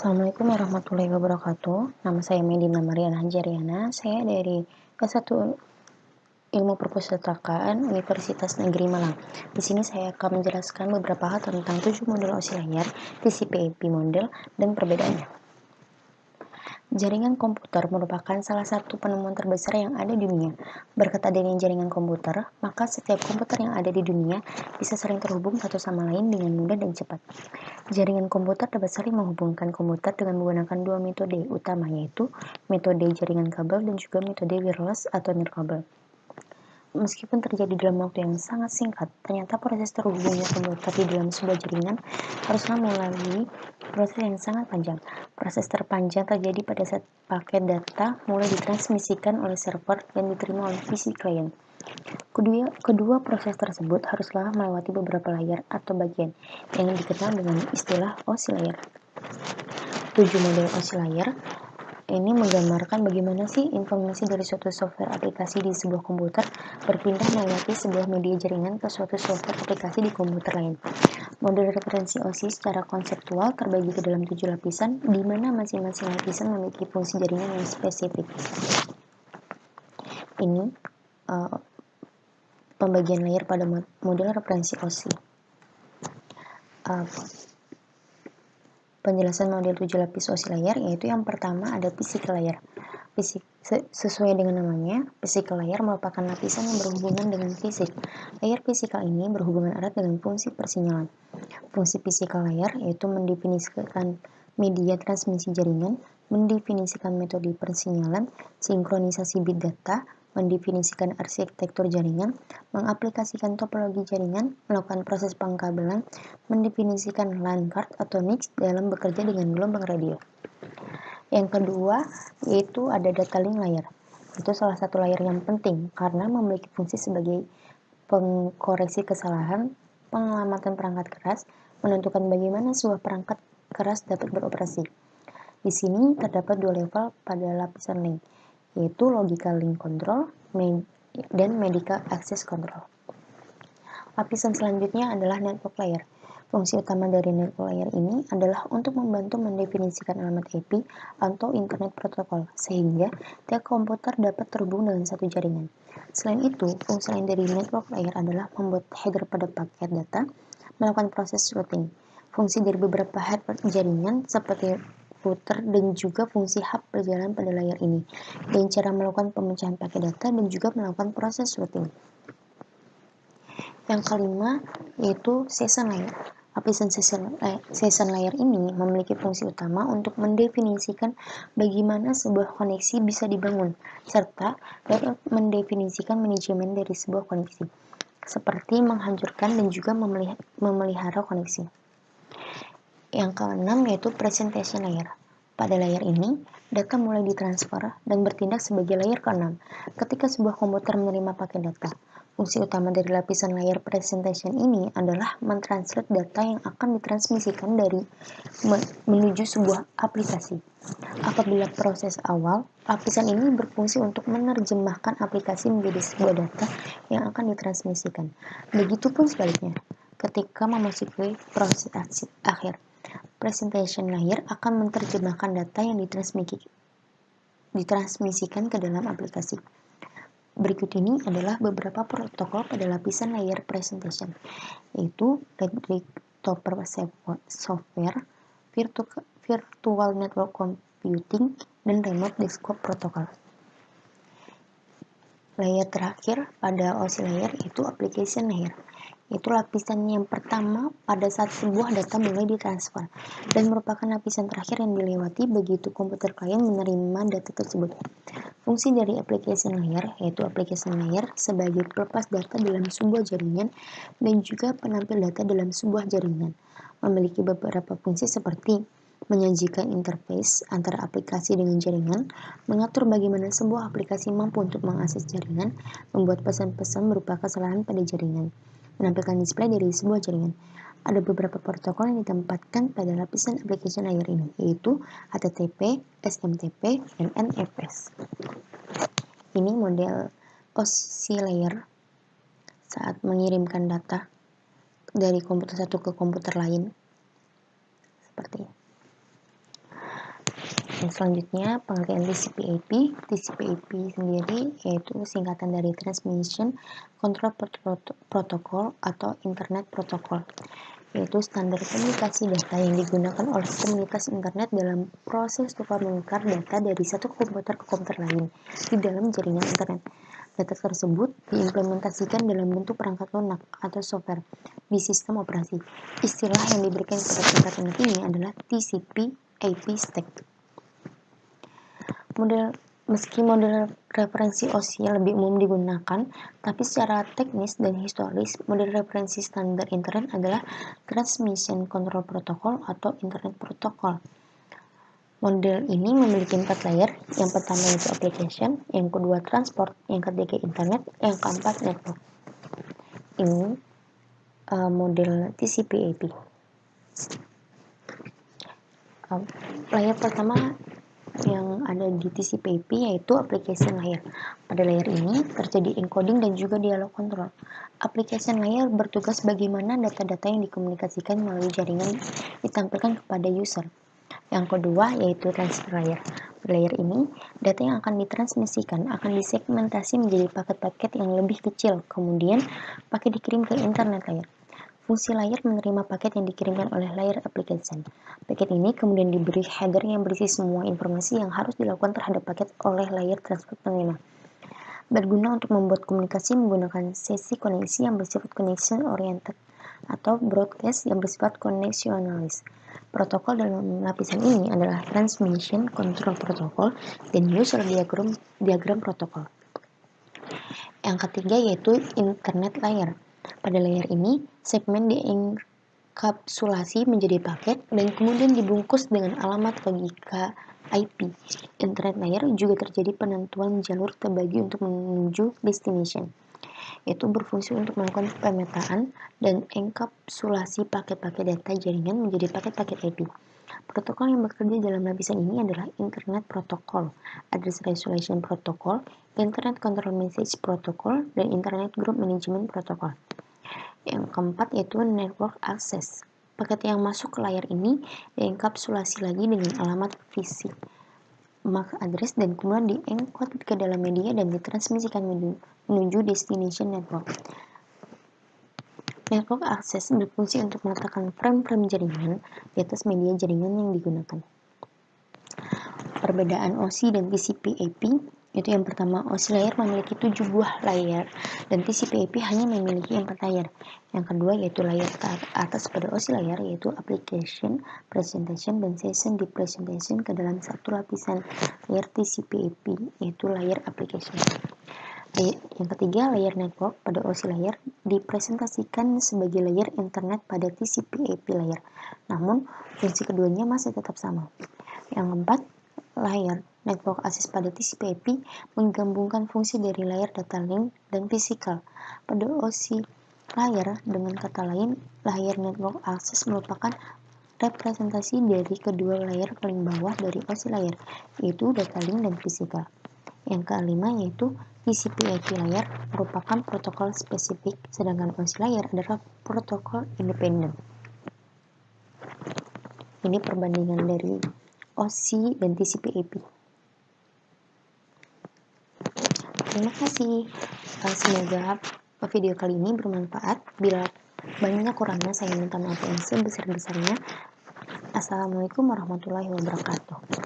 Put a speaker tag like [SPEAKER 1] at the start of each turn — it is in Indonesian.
[SPEAKER 1] Assalamualaikum warahmatullahi wabarakatuh. Nama saya Medina Mariana Jariana. Saya dari S1 Ilmu Perpustakaan Universitas Negeri Malang. Di sini saya akan menjelaskan beberapa hal tentang 7 model OSI layar, TCP/IP model, dan perbedaannya. Jaringan komputer merupakan salah satu penemuan terbesar yang ada di dunia. Berkat adanya jaringan komputer, maka setiap komputer yang ada di dunia bisa saling terhubung satu sama lain dengan mudah dan cepat. Jaringan komputer dapat saling menghubungkan komputer dengan menggunakan dua metode utama, yaitu metode jaringan kabel dan juga metode wireless atau nirkabel. Meskipun terjadi dalam waktu yang sangat singkat, ternyata proses terhubungnya komputer di dalam sebuah jaringan haruslah melalui proses yang sangat panjang. Proses terpanjang terjadi pada saat paket data mulai ditransmisikan oleh server dan diterima oleh PC klien. Kedua proses tersebut haruslah melewati beberapa layar atau bagian yang dikenal dengan istilah OSI layar. 7 model OSI layar ini menggambarkan bagaimana sih informasi dari suatu software aplikasi di sebuah komputer berpindah melewati sebuah media jaringan ke suatu software aplikasi di komputer lain. Model referensi OSI secara konseptual terbagi ke dalam 7 lapisan, di mana masing-masing lapisan memiliki fungsi jaringan yang spesifik. Ini pembagian layar pada model referensi OSI. Penjelasan model 7 lapis OSI layar yaitu yang pertama ada physical layer. Sesuai dengan namanya, physical layer merupakan lapisan yang berhubungan dengan fisik. Layar fisikal ini berhubungan erat dengan fungsi persinyalan. Fungsi physical layer yaitu mendefinisikan media transmisi jaringan, mendefinisikan metode persinyalan, sinkronisasi bit data, mendefinisikan arsitektur jaringan, mengaplikasikan topologi jaringan, melakukan proses pengkabelan, mendefinisikan LAN card atau NIC dalam bekerja dengan gelombang radio. Yang kedua, yaitu ada data link layer. Itu salah satu layer yang penting karena memiliki fungsi sebagai pengkoreksi kesalahan, penyelamatan perangkat keras, menentukan bagaimana sebuah perangkat keras dapat beroperasi. Di sini terdapat dua level pada lapisan link, yaitu logical link control dan medical access control. Lapisan selanjutnya adalah network layer. Fungsi utama dari network layer ini adalah untuk membantu mendefinisikan alamat IP atau Internet Protocol, sehingga tiap komputer dapat terhubung dengan satu jaringan. Selain itu, fungsi lain dari network layer adalah membuat header pada paket data, melakukan proses routing. Fungsi dari beberapa head jaringan seperti router dan juga fungsi hub berjalan pada layar ini, dan cara melakukan pemecahan paket data dan juga melakukan proses routing. Yang kelima yaitu session layer. Lapisan session layer ini memiliki fungsi utama untuk mendefinisikan bagaimana sebuah koneksi bisa dibangun, serta dapat mendefinisikan manajemen dari sebuah koneksi, seperti menghancurkan dan juga memelihara koneksi. Yang keenam yaitu presentation layer. Pada layar ini, data mulai ditransfer dan bertindak sebagai layer keenam ketika sebuah komputer menerima paket data. Fungsi utama dari lapisan layer presentation ini adalah mentranslate data yang akan ditransmisikan dari menuju sebuah aplikasi. Apabila proses awal, lapisan ini berfungsi untuk menerjemahkan aplikasi menjadi sebuah data yang akan ditransmisikan. Begitupun sebaliknya, ketika memasuki proses akhir, presentation layer akan menerjemahkan data yang ditransmisikan ke dalam aplikasi. Berikut ini adalah beberapa protokol pada lapisan layer presentation, yaitu desktop software, virtual network computing, dan remote desktop protocol. Layer terakhir pada OSI layer yaitu application layer, yaitu lapisan yang pertama pada saat sebuah data mulai ditransfer dan merupakan lapisan terakhir yang dilewati begitu komputer klien menerima data tersebut. Fungsi dari application layer yaitu application layer sebagai pelepas data dalam sebuah jaringan dan juga penampil data dalam sebuah jaringan. Memiliki beberapa fungsi seperti menyajikan interface antara aplikasi dengan jaringan, mengatur bagaimana sebuah aplikasi mampu untuk mengakses jaringan, membuat pesan-pesan berupa kesalahan pada jaringan, menampilkan display dari sebuah jaringan. Ada beberapa protokol yang ditempatkan pada lapisan application layer ini, yaitu HTTP, SMTP, dan NFS. Ini model OSI layer saat mengirimkan data dari komputer satu ke komputer lain. Seperti ini. Selanjutnya pengertian TCP/IP. TCP/IP sendiri yaitu singkatan dari Transmission Control Protocol atau Internet Protocol, yaitu standar komunikasi data yang digunakan oleh komunitas internet dalam proses tukar menukar data dari satu komputer ke komputer lain di dalam jaringan internet. Data tersebut diimplementasikan dalam bentuk perangkat lunak atau software di sistem operasi. Istilah yang diberikan kepada tingkat internet ini adalah TCP/IP stack. Meski model referensi OSI lebih umum digunakan, tapi secara teknis dan historis, model referensi standar internet adalah Transmission Control Protocol atau Internet Protocol. Model ini memiliki 4 layer, yang pertama yaitu application, yang kedua transport, yang ketiga internet, yang keempat network. Ini model TCP/IP. Layer pertama yang ada di TCP/IP yaitu application layer. Pada layer ini terjadi encoding dan juga dialog kontrol. Application layer bertugas bagaimana data-data yang dikomunikasikan melalui jaringan ditampilkan kepada user. Yang kedua yaitu transfer layer. Pada layer ini, data yang akan ditransmisikan akan disegmentasi menjadi paket-paket yang lebih kecil, kemudian paket dikirim ke internet layer. Fungsi layer menerima paket yang dikirimkan oleh layer application. Paket ini kemudian diberi header yang berisi semua informasi yang harus dilakukan terhadap paket oleh layer transport penerima. Berguna untuk membuat komunikasi menggunakan sesi koneksi yang bersifat connection oriented atau broadcast yang bersifat connectionalis. Protokol dalam lapisan ini adalah Transmission Control Protocol dan User Diagram Protocol. Yang ketiga yaitu Internet Layer. Pada layer ini, segmen dienkapsulasi menjadi paket dan kemudian dibungkus dengan alamat logika IP. Internet layer juga terjadi penentuan jalur terbagi untuk menuju destination, yaitu berfungsi untuk melakukan pemetaan dan enkapsulasi paket-paket data jaringan menjadi paket-paket IP. Protokol yang bekerja dalam lapisan ini adalah Internet Protocol, Address Resolution Protocol, Internet Control Message Protocol, dan Internet Group Management Protocol. Yang keempat yaitu Network Access. Paket yang masuk ke layar ini dienkapsulasi lagi dengan alamat fisik, MAC address, dan kemudian diencode ke dalam media dan ditransmisikan menuju destination network. Network access berfungsi untuk meletakkan frame-frame jaringan di atas media jaringan yang digunakan. Perbedaan OSI dan TCP/IP itu yang pertama, OSI layer memiliki 7 buah layer dan TCP/IP hanya memiliki 4 layer. Yang kedua yaitu layer atas pada OSI layer yaitu application, presentation, dan session di presentation ke dalam satu lapisan layer TCP/IP yaitu layer application. Yang ketiga, layer network pada OSI layer dipresentasikan sebagai layer internet pada TCP/IP layer. Namun, fungsi keduanya masih tetap sama. Yang keempat, layer network access pada TCP/IP menggabungkan fungsi dari layer data link dan physical. Pada OSI layer, dengan kata lain, layer network access merupakan representasi dari kedua layer paling bawah dari OSI layer, yaitu data link dan physical. Yang kelima yaitu TCP/IP layer merupakan protokol spesifik, sedangkan OSI layer adalah protokol independen. Ini perbandingan dari OSI dan TCP/IP. Terima kasih. Semoga video kali ini bermanfaat. Bila banyak kurangnya, saya minta maaf yang sebesar-besarnya. Assalamualaikum warahmatullahi wabarakatuh.